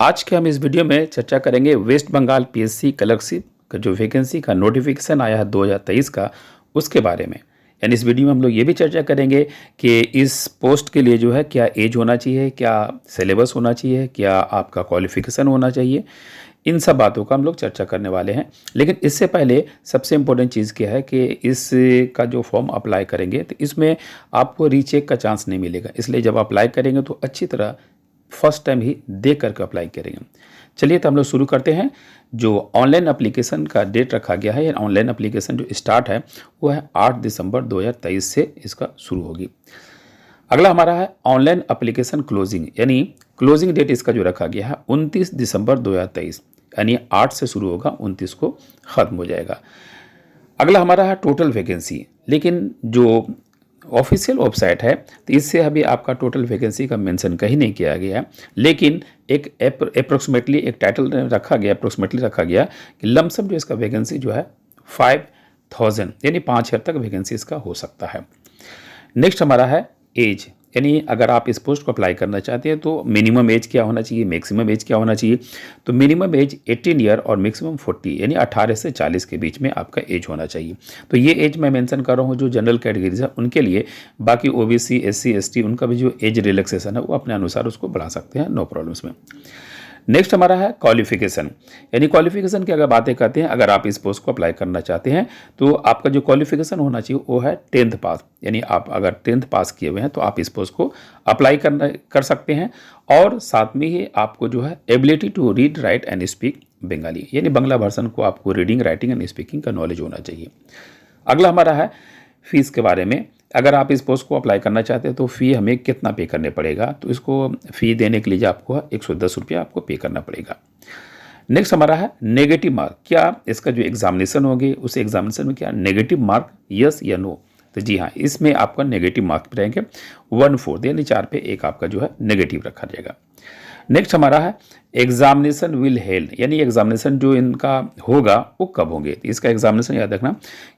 आज के हम इस वीडियो में चर्चा करेंगे वेस्ट बंगाल पीएससी क्लर्कशिप का जो वैकेंसी का नोटिफिकेशन आया है 2023 का, उसके बारे में। यानी इस वीडियो में हम लोग ये भी चर्चा करेंगे कि इस पोस्ट के लिए जो है क्या एज होना चाहिए, क्या सिलेबस होना चाहिए, क्या आपका क्वालिफिकेशन होना चाहिए। इन सब बातों का हम लोग चर्चा करने वाले हैं। लेकिन इससे पहले सबसे इम्पोर्टेंट चीज़ क्या है कि इस का जो फॉर्म अप्लाई करेंगे तो इसमें आपको रीचेक का चांस नहीं मिलेगा। इसलिए जब अप्लाई करेंगे तो अच्छी तरह फर्स्ट टाइम ही देख करके अप्लाई करेंगे। चलिए तो हम लोग शुरू करते हैं। जो ऑनलाइन एप्लीकेशन का डेट रखा गया है, ऑनलाइन एप्लीकेशन जो स्टार्ट है वो है 8 दिसंबर 2023 से इसका शुरू होगी। अगला हमारा है ऑनलाइन एप्लीकेशन क्लोजिंग, यानी क्लोजिंग डेट इसका जो रखा गया है 29 दिसंबर 2023, यानी 8 से शुरू होगा, 29 को ख़त्म हो जाएगा। अगला हमारा है टोटल वैकेंसी, लेकिन जो ऑफिशियल वेबसाइट है तो इससे अभी आपका टोटल वैकेंसी का मेंशन कहीं नहीं किया गया है। लेकिन एक अप्रोक्सीमेटली एक टाइटल रखा गया, अप्रोक्सीमेटली रखा गया कि लमसम जो इसका वैकेंसी जो है 5000 यानी 5000 तक वैकेंसी इसका हो सकता है। नेक्स्ट हमारा है एज, यानी अगर आप इस पोस्ट को अप्लाई करना चाहते हैं तो मिनिमम एज क्या होना चाहिए, मैक्सिमम एज क्या होना चाहिए। तो मिनिमम एज 18 ईयर और मैक्सिमम 40 यानी 18 से 40 के बीच में आपका एज होना चाहिए। तो ये एज मैं मेंशन कर रहा हूँ जो जनरल कैटेगरीज है उनके लिए। बाकी ओबीसी, एससी, एसटी उनका भी जो एज रिलैक्सेशन है वो अपने अनुसार उसको बढ़ा सकते हैं, नो प्रॉब्लम्स में। नेक्स्ट हमारा है क्वालिफिकेशन, यानी क्वालिफिकेशन की अगर बातें करते हैं, अगर आप इस पोस्ट को अप्लाई करना चाहते हैं तो आपका जो क्वालिफिकेशन होना चाहिए वो है 10th पास। यानी आप अगर 10th पास किए हुए हैं तो आप इस पोस्ट को अप्लाई कर सकते हैं। और साथ में ही आपको जो है ability to read, write and speak Bengali, यानी बांग्ला वर्सन को आपको रीडिंग, राइटिंग एंड स्पीकिंग का नॉलेज होना चाहिए। अगला हमारा है फीस के बारे में। अगर आप इस पोस्ट को अप्लाई करना चाहते हैं तो फ़ी हमें कितना पे करने पड़ेगा, तो इसको फ़ी देने के लिए आपको 110 रुपया आपको पे करना पड़ेगा। नेक्स्ट हमारा है नेगेटिव मार्क, क्या इसका जो एग्जामिनेशन होगी उस एग्जामिनेशन में क्या नेगेटिव मार्क यस या नो। तो जी हाँ, इसमें आपका नेगेटिव मार्क रहेंगे 1/4 यानी 4 पे 1 आपका जो है नेगेटिव रखा जाएगा। नेक्स्ट हमारा है एग्जामिनेशन विल हेल्ड, यानी एग्जामिनेशन जो इनका होगा वो कब होंगे। तो इसका एग्जामिनेशन याद रखना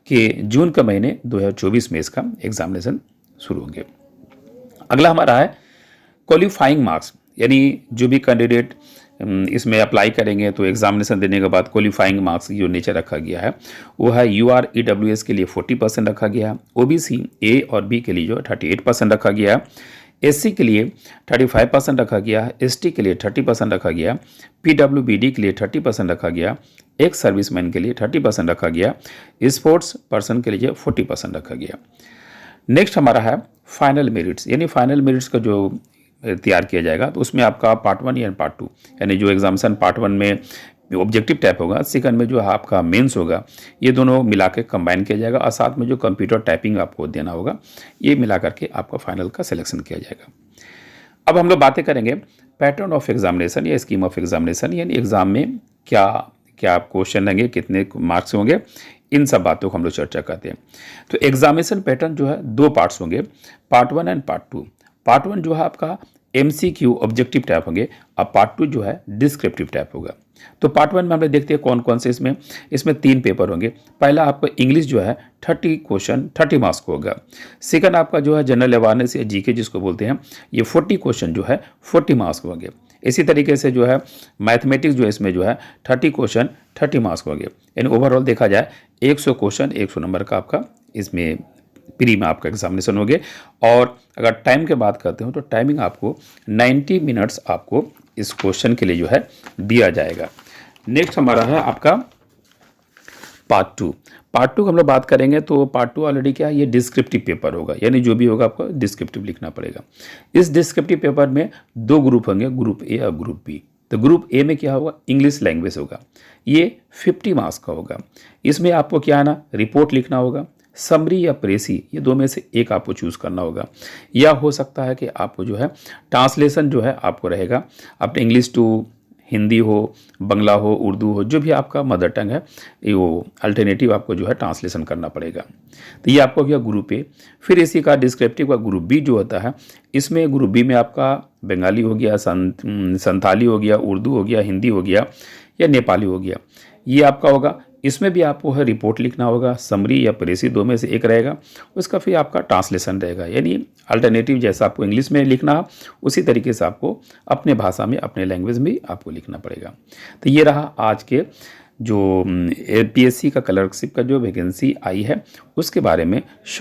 कि जून के महीने 2024 में इसका एग्जामिनेशन शुरू होंगे। अगला हमारा है क्वालिफाइंग मार्क्स, यानी जो भी कैंडिडेट इसमें अप्लाई करेंगे तो एग्जामिनेशन देने के बाद क्वालिफाइंग मार्क्स जो नीचे रखा गया है वो है UR EWS के लिए 40% रखा गया है, OBC A और B के लिए जो 38% रखा गया है, SC के लिए 35% रखा गया है, ST के लिए 30% रखा गया, PWBD के लिए 30% रखा गया, एक सर्विसमैन के लिए 30% रखा गया, स्पोर्ट्स पर्सन के लिए 40% रखा गया। नेक्स्ट हमारा है फाइनल मेरिट्स, यानी फाइनल मेरिट्स का जो तैयार किया जाएगा तो उसमें आपका पार्ट 1 या पार्ट 2, यानी जो एग्जामिनेशन पार्ट 1 में ऑब्जेक्टिव टाइप होगा, सेकंड में जो आपका मेंस होगा, ये दोनों मिला के कंबाइन किया जाएगा और साथ में जो कंप्यूटर टाइपिंग आपको देना होगा, ये मिला करके आपका फाइनल का सिलेक्शन किया जाएगा। अब हम लोग बातें करेंगे पैटर्न ऑफ एग्जामिनेशन या स्कीम ऑफ एग्जामिनेशन, यानी एग्जाम में क्या क्या क्वेश्चन रहेंगे, कितने मार्क्स होंगे, इन सब बातों को हम लोग चर्चा करते हैं। तो एग्जामिनेशन पैटर्न जो है 2 पार्ट्स होंगे, पार्ट 1 एंड पार्ट 2। पार्ट 1 जो है आपका MCQ ऑब्जेक्टिव टाइप होंगे और पार्ट 2 जो है डिस्क्रिप्टिव टाइप होगा। तो पार्ट 1 में हम लोग देखते हैं कौन कौन से इसमें 3 पेपर होंगे। पहला आपका इंग्लिश जो है 30 क्वेश्चन 30 मार्क्स को होगा। सेकंड आपका जो है जनरल अवेयरनेस या जीके जिसको बोलते हैं, ये 40 क्वेश्चन जो है 40 मार्क्स को होंगे। इसी तरीके से जो है मैथमेटिक्स जो है इसमें जो है 30 क्वेश्चन 30 मार्क्स को होंगे। यानी ओवरऑल देखा जाए 100 क्वेश्चन 100 नंबर का आपका इसमें प्री में आपका एग्जामिनेशन होंगे। और अगर टाइम की बात करते हो तो टाइमिंग आपको 90 मिनट्स आपको इस क्वेश्चन के लिए जो है दिया जाएगा। नेक्स्ट हमारा है आपका पार्ट 2। पार्ट 2 हम लोग बात करेंगे तो पार्ट 2 ऑलरेडी क्या है, ये डिस्क्रिप्टिव पेपर होगा, यानी जो भी होगा आपको डिस्क्रिप्टिव लिखना पड़ेगा। इस डिस्क्रिप्टिव पेपर में 2 ग्रुप होंगे, ग्रुप ए और ग्रुप बी। तो ग्रुप ए में क्या होगा, इंग्लिश लैंग्वेज होगा, ये 50 मार्क्स का होगा। इसमें आपको क्या है ना, रिपोर्ट लिखना होगा, समरी या प्रेसी, ये 2 में से एक आपको चूज़ करना होगा। या हो सकता है कि आपको जो है ट्रांसलेशन जो है आपको रहेगा अपने इंग्लिश टू हिंदी हो, बंगला हो, उर्दू हो, जो भी आपका मदर टंग है वो अल्टरनेटिव आपको जो है ट्रांसलेशन करना पड़ेगा। तो ये आपको गया ग्रुप ए। फिर इसी का डिस्क्रिप्टिव का ग्रुप बी जो होता है, इसमें ग्रुप बी में आपका बंगाली हो गया, संथाली हो गया, उर्दू हो गया, हिंदी हो गया या नेपाली हो गया, ये आपका होगा। इसमें भी आपको है रिपोर्ट लिखना होगा, समरी या प्रेसी दो में से एक रहेगा, उसका फिर आपका ट्रांसलेशन रहेगा, यानी अल्टरनेटिव जैसा आपको इंग्लिश में लिखना उसी तरीके से आपको अपने भाषा में अपने लैंग्वेज में आपको लिखना पड़ेगा। तो ये रहा आज के जो पीएससी का क्लर्कशिप का जो वैकेंसी आई है उसके बारे में